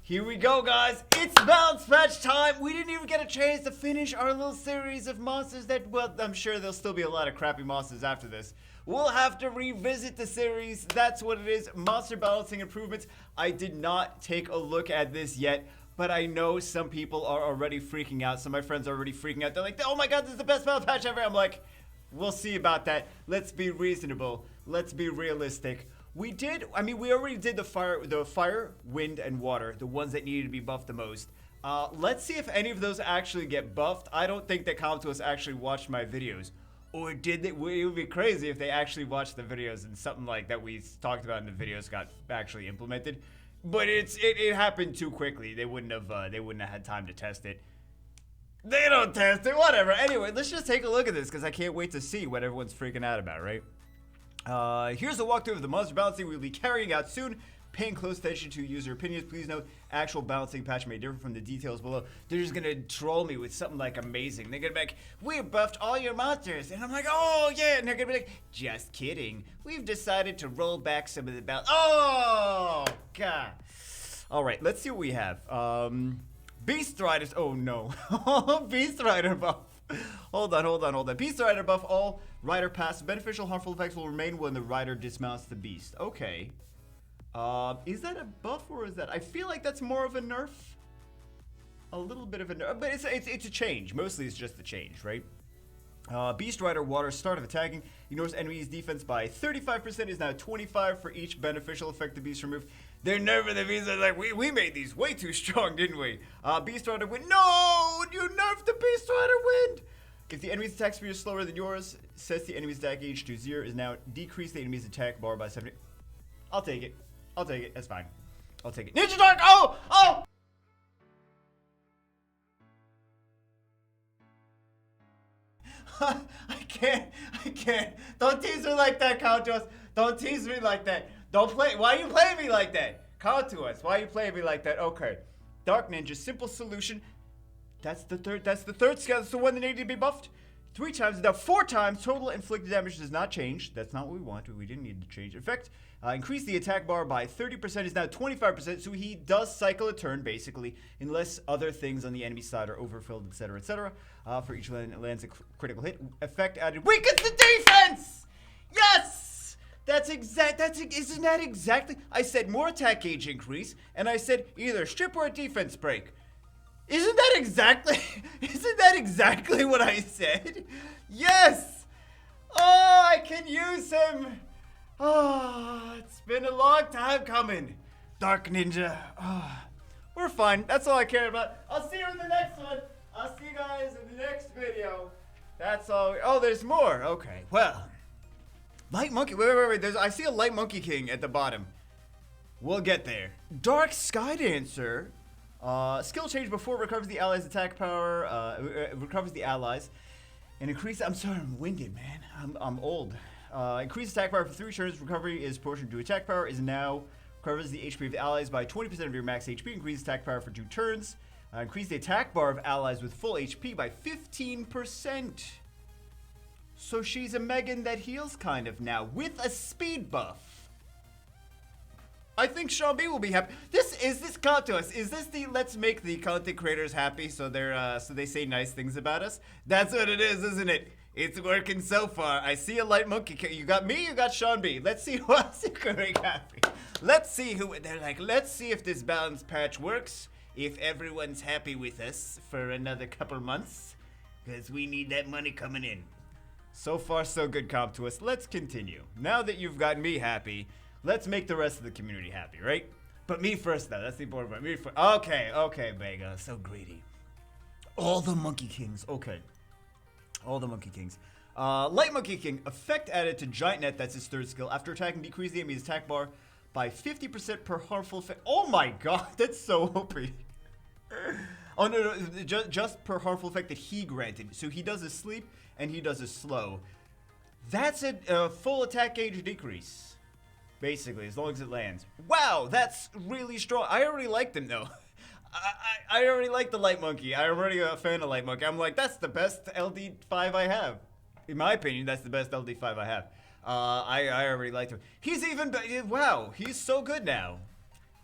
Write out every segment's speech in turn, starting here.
Here we go, guys. It's bounce patch time. We didn't even get a chance to finish our little series of monsters that, well, I'm sure there'll still be a lot of crappy monsters after this. We'll have to revisit the series. That's what it is. Monster balancing improvements. I did not take a look at this yet, but I know some people are already freaking out. Some of my friends are already freaking out. They're like, oh my god, this is the best bounce patch ever. I'm like, we'll see about that. Let's be reasonable. Let's be realistic. We already did the fire, wind, and water, the ones that needed to be buffed the most. Let's see if any of those actually get buffed. I don't think that COM2US actually watched my videos. Or did they? It would be crazy if they actually watched the videos and something like that we talked about in the videos got actually implemented. But it happened too quickly. They wouldn't have had time to test it. They don't test it, whatever. Anyway, let's just take a look at this because I can't wait to see what everyone's freaking out about, right? Here's a walkthrough of the monster balancing we'll be carrying out soon. Paying close attention to user opinions. Please note, actual balancing patch may differ from the details below. They're just gonna troll me with something like amazing. They're gonna be like, we buffed all your monsters. And I'm like, oh yeah. And they're gonna be like, just kidding. We've decided to roll back some of the balance. Oh, God. All right, let's see what we have. Beast Riders. Oh, no. Beast Rider buff. Hold on. Beast Rider buff. All rider pass. Beneficial, harmful effects will remain when the rider dismounts the beast. Okay. Is that a buff or is that? I feel like that's more of a nerf. A little bit of a nerf, but it's a change. Mostly it's just a change, right? Beast Rider Water, start of attacking. Ignores enemies' defense by 35%, is now 25 for each beneficial effect the beast removed. They're nerfing the beast. They're like, we made these way too strong, didn't we? Beast Rider Wind. No! You nerfed the Beast Rider Wind! If the enemy's attack speed is slower than yours, sets the enemy's attack gauge to 0, is now decrease the enemy's attack bar by 70. I'll take it. That's fine. I'll take it. Ninja Dark! Oh! I can't. Don't tease me like that, COM2US. Don't tease me like that. Why are you playing me like that? COM2US, why are you playing me like that? Okay. Dark Ninja, simple solution. That's the third skill. That's the one that needed to be buffed. 3 times, now 4 times. Total inflicted damage does not change. That's not what we want. We didn't need to change. Effect, increase the attack bar by 30%, is now 25%. So he does cycle a turn, basically, unless other things on the enemy side are overfilled, etc., etc. For each lands a critical hit. Effect added weakens the defense! Yes! Isn't that exactly? I said more attack gauge increase, and I said either strip or a defense break. Isn't that exactly what I said? Yes! Oh, I can use him. Oh, it's been a long time coming. Dark Ninja. Oh, we're fine. That's all I care about. I'll see you in the next one. I'll see you guys in the next video. That's all. Oh, there's more. Okay, well. Light Monkey. Wait. I see a Light Monkey King at the bottom. We'll get there. Dark Sky Dancer. Skill change before recovers the allies' attack power, recovers the allies, and increase. I'm sorry, I'm winded, man. I'm old. Increase attack power for 3 turns. Recovery is proportional to attack power. Is now recovers the HP of the allies by 20% of your max HP. Increase attack power for 2 turns. Increase the attack bar of allies with full HP by 15%. So she's a Megan that heals kind of now with a speed buff. I think Sean B will be happy. This COM2US. Is this the let's make the content creators happy so they say nice things about us? That's what it is, isn't it? It's working so far. I see a Light Monkey. You got me, you got Sean B. Let's see who else you can make happy. Let's see let's see if this balance patch works. If everyone's happy with us for another couple months. Because we need that money coming in. So far, so good, COM2US. Let's continue. Now that you've got me happy, let's make the rest of the community happy, right? But me first, though. That's the important part. Me first. Okay, Vega. So greedy. All the Monkey Kings. Okay. All the Monkey Kings. Light Monkey King. Effect added to Giant Net. That's his 3rd skill. After attacking, decrease the enemy's attack bar by 50% per harmful effect. Oh my god. That's so OP. Oh, no. Just per harmful effect that he granted. So he does a sleep and he does a slow. That's a full attack gauge decrease. Basically, as long as it lands. Wow, that's really strong. I already liked him, though. I already like the Light Monkey. I'm already a fan of Light Monkey. I'm like, that's the best LD5 I have. In my opinion, that's the best LD5 I have. I already liked him. He's even, wow, he's so good now.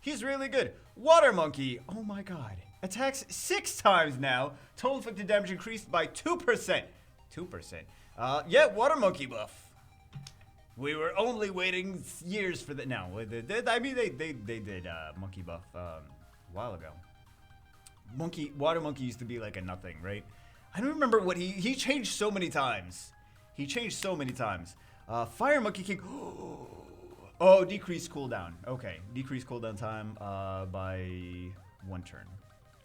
He's really good. Water Monkey, oh my god. Attacks 6 times now. Total inflicted damage increased by 2%. 2%. Yeah, Water Monkey buff. We were only waiting years for that. No, I mean, they did Monkey buff a while ago. Water Monkey used to be like a nothing, right? I don't remember what he changed so many times. He changed so many times. Fire Monkey King. Oh, decreased cooldown. Okay, decreased cooldown time by 1 turn.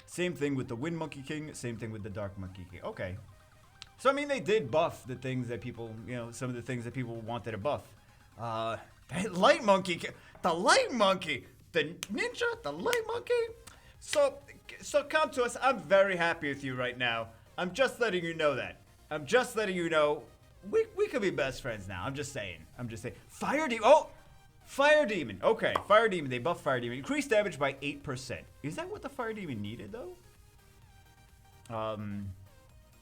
Same thing with the Wind Monkey King. Same thing with the Dark Monkey King. Okay. So I mean, they did buff the things that people, some of the things that people wanted to buff. Light Monkey, the Light Monkey, the Ninja, the Light Monkey. So COM2US, I'm very happy with you right now. I'm just letting you know that. I'm just letting you know we could be best friends now. I'm just saying. Fire Demon. Oh, Fire Demon. Okay, Fire Demon. They buff Fire Demon. Increased damage by 8%. Is that what the Fire Demon needed though?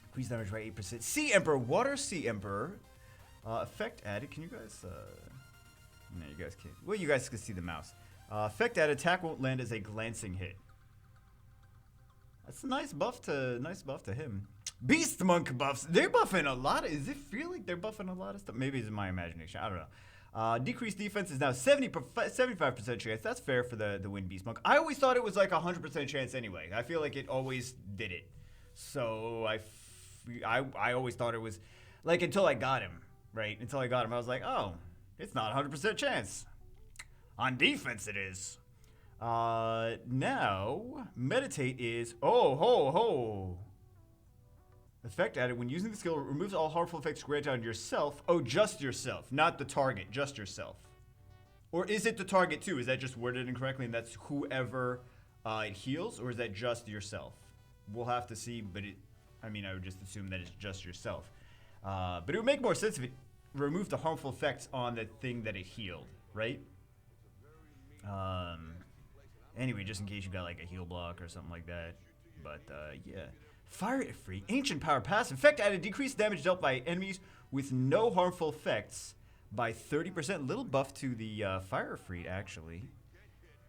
Increased damage by 8%. Sea Emperor. Water Sea Emperor. Effect added. Can you guys? No, you guys can't. Well, you guys can see the mouse. Effect added. Attack won't land as a glancing hit. That's a nice buff to him. Beast Monk buffs. They're buffing a lot. Does it feel like they're buffing a lot of stuff? Maybe it's in my imagination. I don't know. Decreased defense is now 75% chance. That's fair for the Wind Beast Monk. I always thought it was like 100% chance anyway. I feel like it always did it. So I always thought it was like until I got him, right? Until I got him, I was like, oh, it's not 100% chance. On defense, it is. Now, meditate is, effect added. When using the skill, it removes all harmful effects granted on yourself. Oh, just yourself, not the target, just yourself. Or is it the target too? Is that just worded incorrectly and that's whoever it heals? Or is that just yourself? We'll have to see, but I would just assume that it's just yourself. But it would make more sense if it removed the harmful effects on the thing that it healed, right? Anyway, just in case you got like a heal block or something like that. But yeah. Fire Ifrit. Ancient Power passive. Effect added. Decreased damage dealt by enemies with no harmful effects by 30%. Little buff to the Fire Ifrit, actually.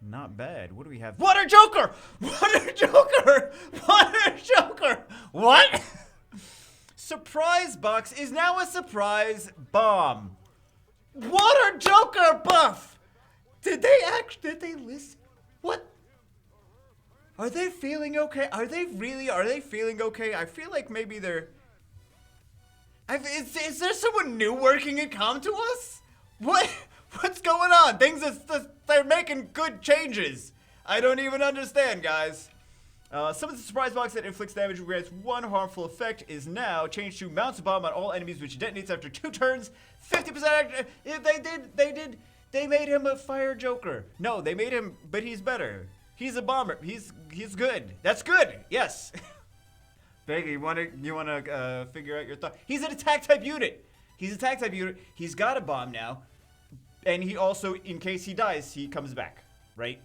Not bad. What do we have? Water Joker! Water Joker! Water Joker! What? Surprise box is now a surprise bomb. Water Joker buff! Did they listen? What? Are they feeling okay? Are they feeling okay? I feel like maybe they're... Is there someone new working at COM2US? What's going on? They're making good changes. I don't even understand, guys. Some of the surprise box that inflicts damage and grants 1 harmful effect is now changed to mounts a bomb on all enemies, which detonates after 2 turns. 50%. They made him a fire joker. No, they made him, but he's better. He's a bomber. He's good. That's good. Yes. Baggy, you wanna figure out your thought? He's an attack type unit. He's got a bomb now, and he also, in case he dies, he comes back, right?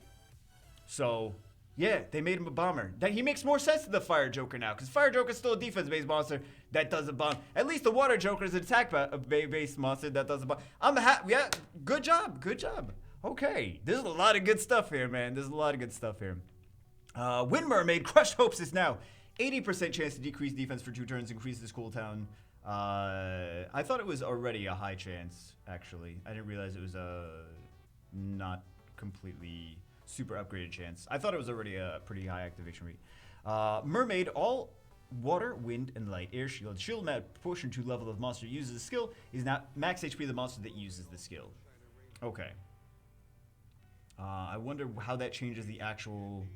So, yeah, they made him a bomber. He makes more sense to the Fire Joker now, because Fire Joker is still a defense-based monster that does a bomb. At least the Water Joker is an attack-based monster that does a bomb. Yeah, good job. Okay, there's a lot of good stuff here, man. Wind Mermaid, Crushed Hopes is now 80% chance to decrease defense for 2 turns, increases cooldown. I thought it was already a high chance, actually. I didn't realize it was a not completely super upgraded chance. I thought it was already a pretty high activation rate. Mermaid, all water, wind, and light air shield. Shield mat proportion to level of monster uses the skill is now max HP of the monster that uses the skill. Okay. I wonder how that changes the actual,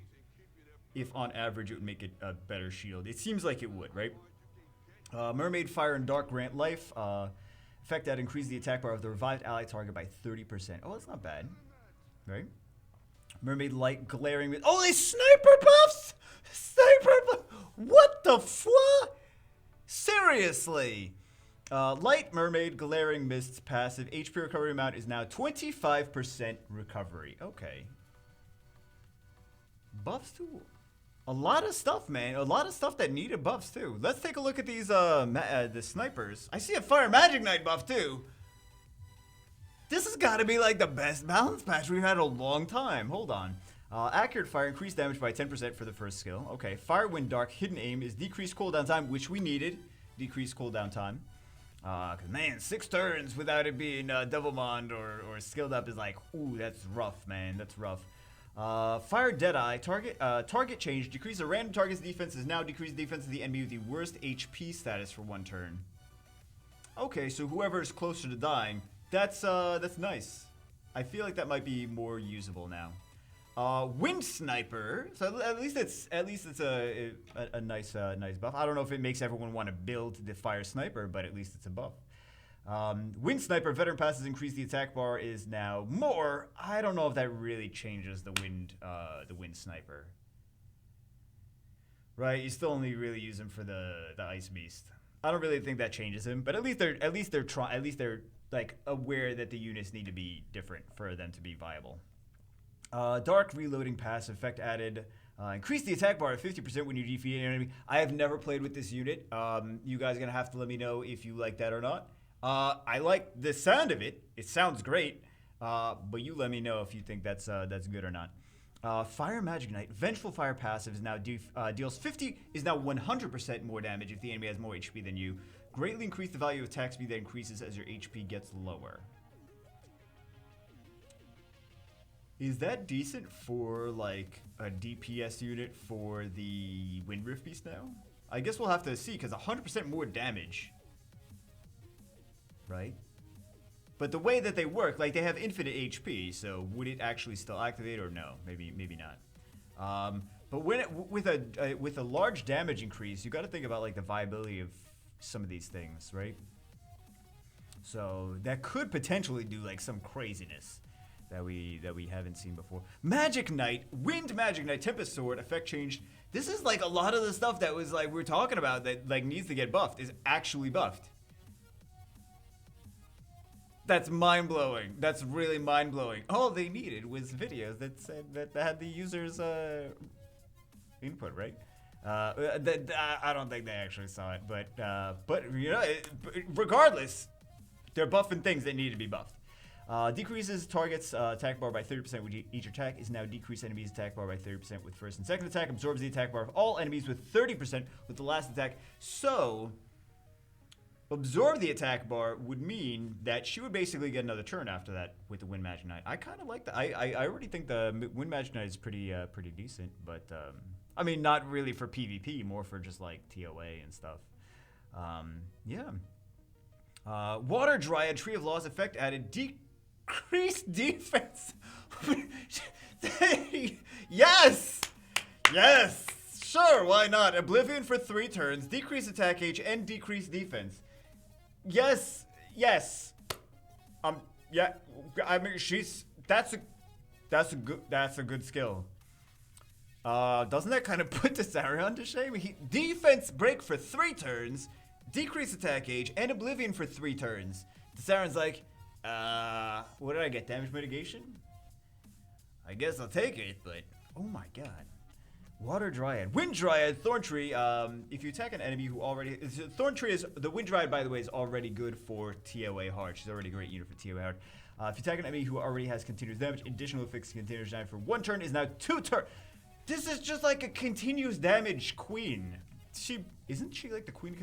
if on average it would make it a better shield. It seems like it would, right? Mermaid, Fire, and Dark grant life. Effect that increases the attack bar of the revived ally target by 30%. Oh, that's not bad, right? Mermaid, Light, glaring with... Oh, they sniper buffs! What the fuck? Seriously? Light Mermaid, Glaring Mists passive. HP recovery amount is now 25% recovery. Okay. Buffs too. A lot of stuff, man. A lot of stuff that needed buffs too. Let's take a look at these the snipers. I see a Fire Magic Knight buff too. This has got to be like the best balance patch we've had in a long time. Hold on. Accurate fire, increased damage by 10% for the first skill. Okay. Fire, wind, dark, hidden aim is decreased cooldown time, which we needed. Decreased cooldown time. Cause man, 6 turns without it being double mond or skilled up is like, ooh, that's rough, man. That's rough. Fire Deadeye, target change, decrease a random target's defense is now decreased defense of the enemy with the worst HP status for 1 turn. Okay, so whoever is closer to dying, that's nice. I feel like that might be more usable now. Wind Sniper, so at least it's a nice buff. I don't know if it makes everyone want to build the Fire Sniper, but at least it's a buff. Wind Sniper, veteran passes increase the attack bar is now more. I don't know if that really changes the Wind Sniper. Right, you still only really use him for the Ice Beast. I don't really think that changes him, but at least they're like aware that the units need to be different for them to be viable. Dark reloading pass effect added. Increase the attack bar at 50% when you defeat an enemy. I have never played with this unit. You guys are gonna have to let me know if you like that or not. I like the sound of it. It sounds great. But you let me know if you think that's good or not. Fire Magic Knight. Vengeful Fire passive is now deals 100% more damage if the enemy has more HP than you. Greatly increase the value of attack speed that increases as your HP gets lower. Is that decent for like a DPS unit for the Windrift Beast now? I guess we'll have to see, because 100% more damage. Right? But the way that they work, like they have infinite HP, so would it actually still activate or no? Maybe not. But when with a large damage increase, you got to think about like the viability of some of these things, right? So that could potentially do like some craziness that we haven't seen before. Magic Knight, Wind Magic Knight, Tempest Sword, effect changed. This is like a lot of the stuff that was like we're talking about that like needs to get buffed is actually buffed. That's mind-blowing. That's really mind-blowing. All they needed was videos that said that had the user's input, right? I don't think they actually saw it, but you know, regardless, they're buffing things that need to be buffed. Decreases target's attack bar by 30% with each attack is now decreased enemies' attack bar by 30% with first and second attack. Absorbs the attack bar of all enemies with 30% with the last attack. So absorb the attack bar would mean that she would basically get another turn after that with the Wind Magic Knight. I kind of like that. I already think the Wind Magic Knight is pretty decent, but I mean not really for PvP, more for just like TOA and stuff. Yeah. Water Dryad, Tree of Laws effect added, decreased defense. Yes! Yes! Sure, why not? Oblivion for 3 turns, decrease attack age, and decrease defense. Yes, yes. Yeah. I mean, that's a good skill. Doesn't that kind of put Desarion to shame? Defense break for 3 turns, decrease attack age, and Oblivion for 3 turns. Desarion's like, what did I get? Damage mitigation? I guess I'll take it, but oh my god. Water Dryad. Wind Dryad, Thorn Tree. If you attack an enemy who already... Thorn Tree is... The Wind Dryad, by the way, is already good for TOA hard. She's already a great unit for TOA hard. If you attack an enemy who already has continuous damage, additional effects continuous damage for 1 turn is now 2 turns. This is just like a continuous damage queen. Isn't she like the queen?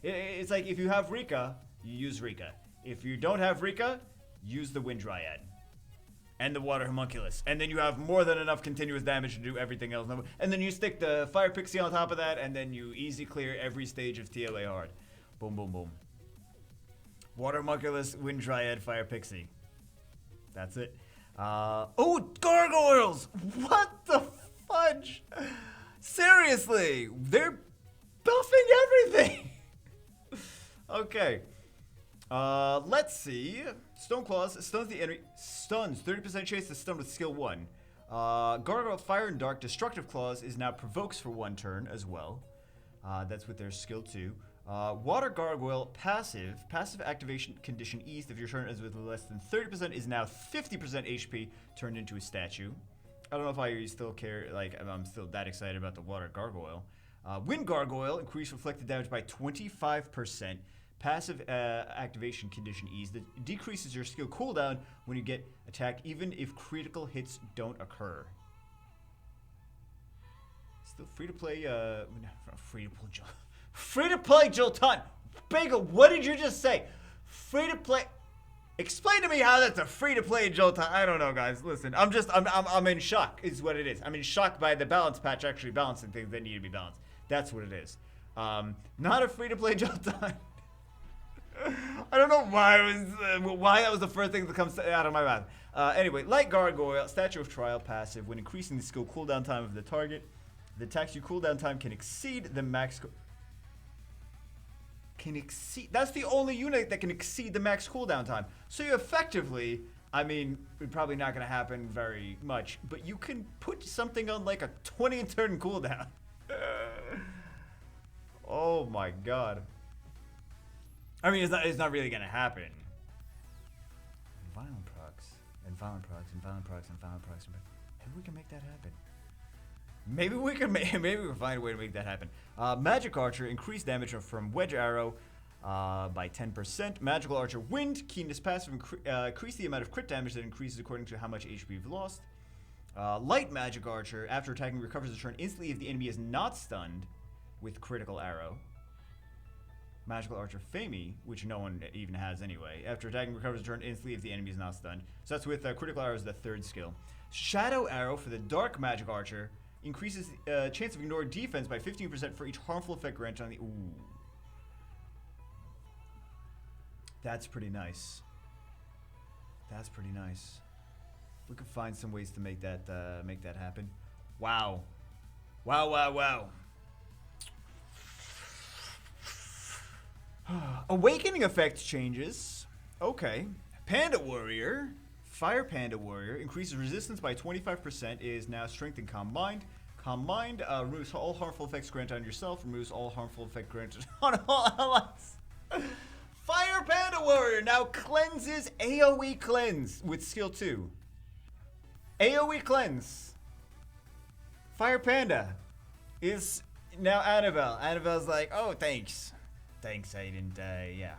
It's like if you have Rika, you use Rika. If you don't have Rika, use the Wind Dryad. And the Water Homunculus. And then you have more than enough continuous damage to do everything else. And then you stick the Fire Pixie on top of that, and then you easy clear every stage of TLA hard. Boom, boom, boom. Water Homunculus, Wind Dryad, Fire Pixie. That's it. Oh, Gargoyles! What the fudge? Seriously! They're buffing everything! Okay. Let's see. Stone Claws stuns the enemy. Stuns 30% chance to stun with skill 1. Gargoyle Fire and Dark Destructive Claws is now provokes for 1 turn as well. That's with their skill 2. Water Gargoyle passive activation condition eased if your turn is with less than 30% is now 50% HP turned into a statue. I don't know if I still care. Like I'm still that excited about the Water Gargoyle. Wind Gargoyle increased reflected damage by 25%. Passive activation condition ease that decreases your skill cooldown when you get attacked, even if critical hits don't occur. Still free to play. Free to play Jolton. Bagel, what did you just say? Free to play. Explain to me how that's a free to play Jolton. I don't know, guys. Listen, I'm in shock. Is what it is. I'm in shock by the balance patch actually balancing things that need to be balanced. That's what it is. Not a free to play Jolton. I don't know why that was the first thing that comes out of my mouth. Anyway, like Gargoyle, Statue of Trial passive. When increasing the skill cooldown time of the target, the attack's cooldown time can exceed the max. That's the only unit that can exceed the max cooldown time. So you effectively, I mean, it's probably not going to happen very much, but you can put something on like a 20 turn cooldown. Oh my god. I mean, it's not really gonna happen. Violent procs and violent procs and violent procs and violent procs. Maybe we can make that happen. Maybe we can find a way to make that happen. Magic Archer, increased damage from Wedge Arrow by 10%. Magical Archer Wind, keenness passive, increase the amount of crit damage that increases according to how much HP you've lost. Light Magic Archer, after attacking, recovers the turn instantly if the enemy is not stunned with critical arrow. Magical Archer Fami, which no one even has anyway. After attacking, recovers the turn instantly if the enemy is not stunned. So that's with critical arrow as the third skill. Shadow Arrow for the Dark Magic Archer increases chance of ignoring defense by 15% for each harmful effect granted on the. Ooh, that's pretty nice. That's pretty nice. We could find some ways to make that happen. Wow, wow, wow, wow. Awakening effect changes. Okay. Panda Warrior. Fire Panda Warrior increases resistance by 25%. Is now strength and calm mind. Calm mind removes all harmful effects granted on yourself. Removes all harmful effects granted on all allies. Fire Panda Warrior now cleanses AoE cleanse with skill 2. AoE cleanse. Fire Panda is now Annabelle. Annabelle's like, oh, thanks. Thanks, I didn't, yeah.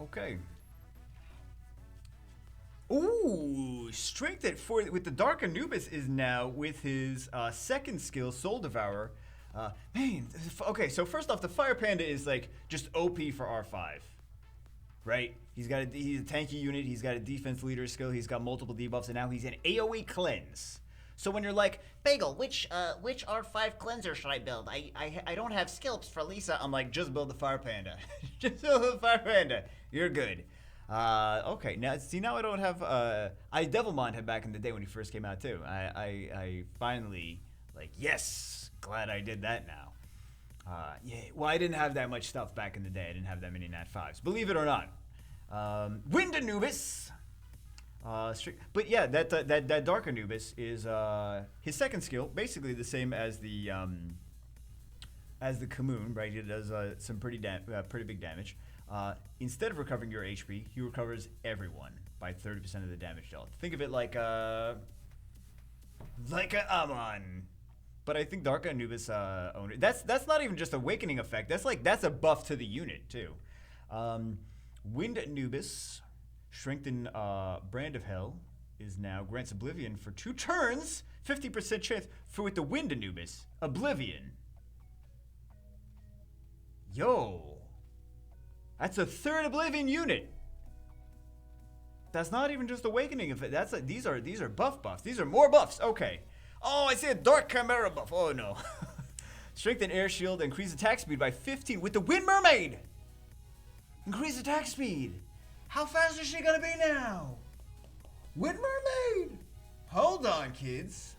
Okay. Ooh, strength at 4 with the Dark Anubis is now with his second skill, Soul Devourer. Man, okay, so first off, the Fire Panda is like just OP for R5, right? He's a tanky unit, he's got a defense leader skill, he's got multiple debuffs, and now he's an AoE cleanse. So when you're like, Bagel, which R5 cleanser should I build? I don't have skills for Lisa. I'm like, just build the Fire Panda. Just build the Fire Panda. You're good. Okay, now I don't have I Devilmon had back in the day when he first came out too. I finally like, yes, glad I did that now. Yeah, well, I didn't have that much stuff back in the day. I didn't have that many Nat 5s, believe it or not. Wind Anubis. But yeah, that Dark Anubis is his second skill, basically the same as the Commune, right? It does some pretty big damage. Instead of recovering your HP, he recovers everyone by 30% of the damage dealt. Think of it like a Amon. But I think Dark Anubis owner. That's not even just awakening effect. That's a buff to the unit too. Wind Anubis. Strengthen Brand of Hell is now grants Oblivion for 2 turns, 50% chance for with the Wind Anubis. Oblivion. Yo. That's a 3rd Oblivion unit. That's not even just Awakening effect. These are buffs. These are more buffs. Okay. Oh, I see a Dark Chimera buff. Oh no. Strengthen Air Shield, increase attack speed by 15 with the Wind Mermaid. Increase attack speed. How fast is she gonna be now? Wind Mermaid! Hold on, kids.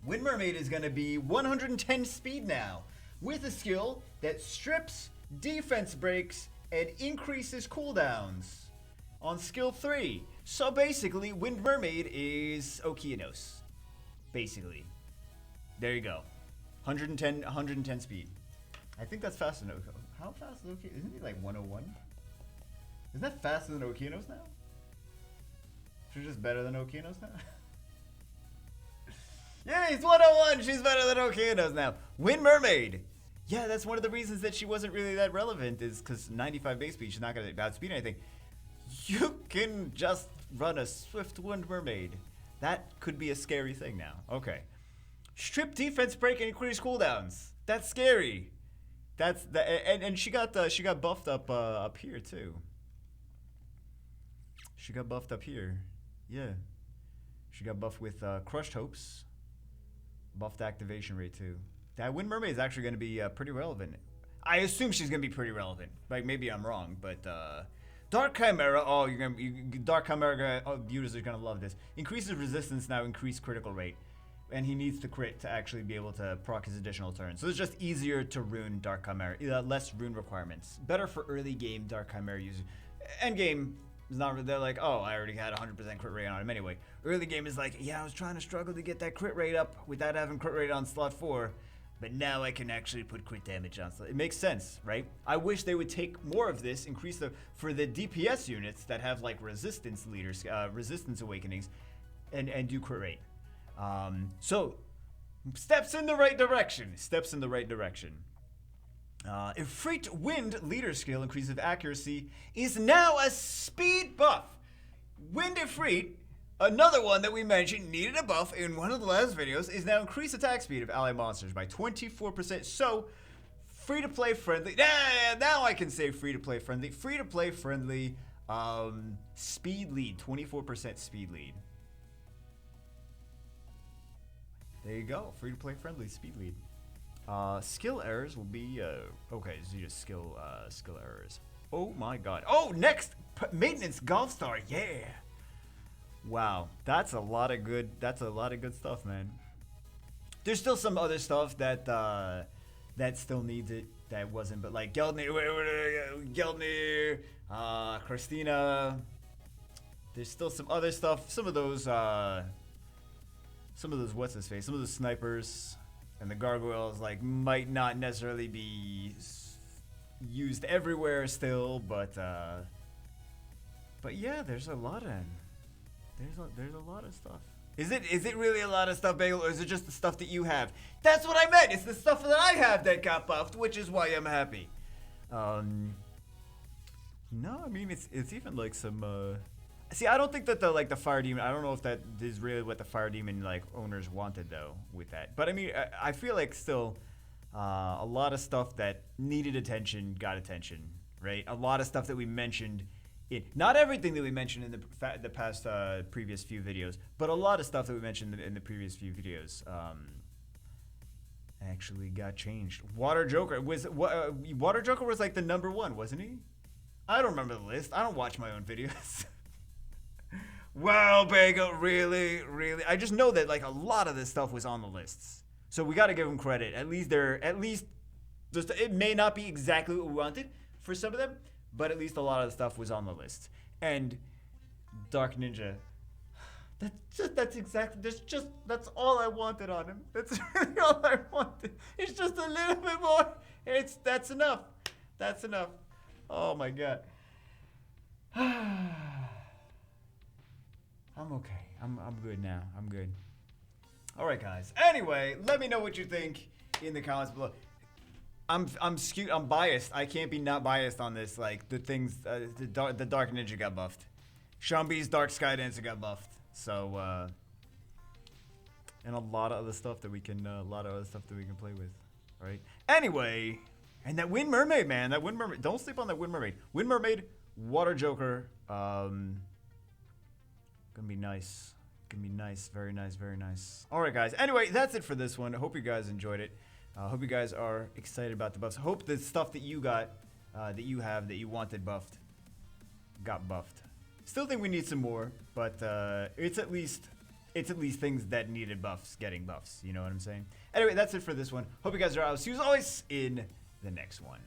Wind Mermaid is gonna be 110 speed now, with a skill that strips, defense breaks, and increases cooldowns on skill 3. So basically, Wind Mermaid is Okeanos. Basically. There you go. 110 speed. I think that's faster than Okeanos. How fast is Okeanos? Isn't he like 101? Isn't that faster than Okeanos now? She's just better than Okeanos now? Yeah, he's 101! She's better than Okeanos now. Wind Mermaid! Yeah, that's one of the reasons that she wasn't really that relevant, is because 95 base speed, she's not going to outspeed anything. You can just run a Swift Wind Mermaid. That could be a scary thing now. Okay. Strip defense break and increase cooldowns. That's scary. That's the and she got buffed up here too. She got buffed up here. Yeah. She got buffed with crushed hopes. Buffed activation rate too. That Wind Mermaid is actually going to be pretty relevant. I assume she's going to be pretty relevant. Like maybe I'm wrong, but Dark Chimera. Oh, Dark Chimera. Oh, users are gonna love this. Increases resistance now, increase critical rate, and he needs to crit to actually be able to proc his additional turn. So it's just easier to rune Dark Chimera. Less rune requirements. Better for early game Dark Chimera users. End game is not. They're like, oh, I already had 100% crit rate on him anyway. Early game is like, yeah, I was trying to struggle to get that crit rate up without having crit rate on slot 4. But now I can actually put crit damage on. It makes sense, right? I wish they would take more of this, increase for the DPS units that have like resistance leaders, resistance awakenings, and do crit rate. So steps in the right direction. Steps in the right direction. Ifrit Wind leader skill increase of accuracy is now a speed buff. Wind Ifrit. Another one that we mentioned needed a buff in one of the last videos is now increased attack speed of ally monsters by 24%. So, free-to-play friendly. Now I can say free-to-play friendly. Free-to-play friendly speed lead. 24% speed lead. There you go. Free-to-play friendly speed lead. Skill errors will be... okay, so just skill errors. Oh my god. Oh, next! Maintenance Golf Star. Yeah! Wow, that's a lot of good stuff, man. There's still some other stuff that that still needs it that wasn't, but like Geldnir, Christina. There's still some other stuff. Some of those what's his face? Some of those snipers and the gargoyles like might not necessarily be used everywhere still, but yeah, there's a lot of. There's a lot of stuff. Is it really a lot of stuff, Bagel, or is it just the stuff that you have? That's what I meant. It's the stuff that I have that got buffed, which is why I'm happy. No, I mean it's even like some. See, I don't think that the fire demon. I don't know if that is really what the fire demon like owners wanted though with that. But I mean, I feel like still a lot of stuff that needed attention got attention, right? A lot of stuff that we mentioned. Not everything that we mentioned in the past previous few videos, but a lot of stuff that we mentioned in the previous few videos actually got changed. Water Joker was like the #1, wasn't he? I don't remember the list. I don't watch my own videos. Wow, Bagel, really? I just know that like a lot of this stuff was on the lists, so we got to give them credit. At least it may not be exactly what we wanted for some of them. But at least a lot of the stuff was on the list. And Dark Ninja, that's all I wanted on him. That's really all I wanted. It's just a little bit more. That's enough. That's enough. Oh my god. I'm okay. I'm good now. I'm good. All right, guys. Anyway, let me know what you think in the comments below. I'm skewed. I'm biased. I can't be not biased on this. Like the things, the Dark Ninja got buffed. Shambi's Dark Sky Dancer got buffed. So and a lot of other stuff that we can, play with. Right. Anyway, and that Wind Mermaid, man. That Wind Mermaid. Don't sleep on that Wind Mermaid. Wind Mermaid, Water Joker. Gonna be nice. Gonna be nice. Very nice. Very nice. All right, guys. Anyway, that's it for this one. I hope you guys enjoyed it. I hope you guys are excited about the buffs. Hope the stuff that you got, that you wanted buffed, got buffed. Still think we need some more, but it's at least things that needed buffs getting buffs. You know what I'm saying? Anyway, that's it for this one. Hope you guys are out. See you as always in the next one.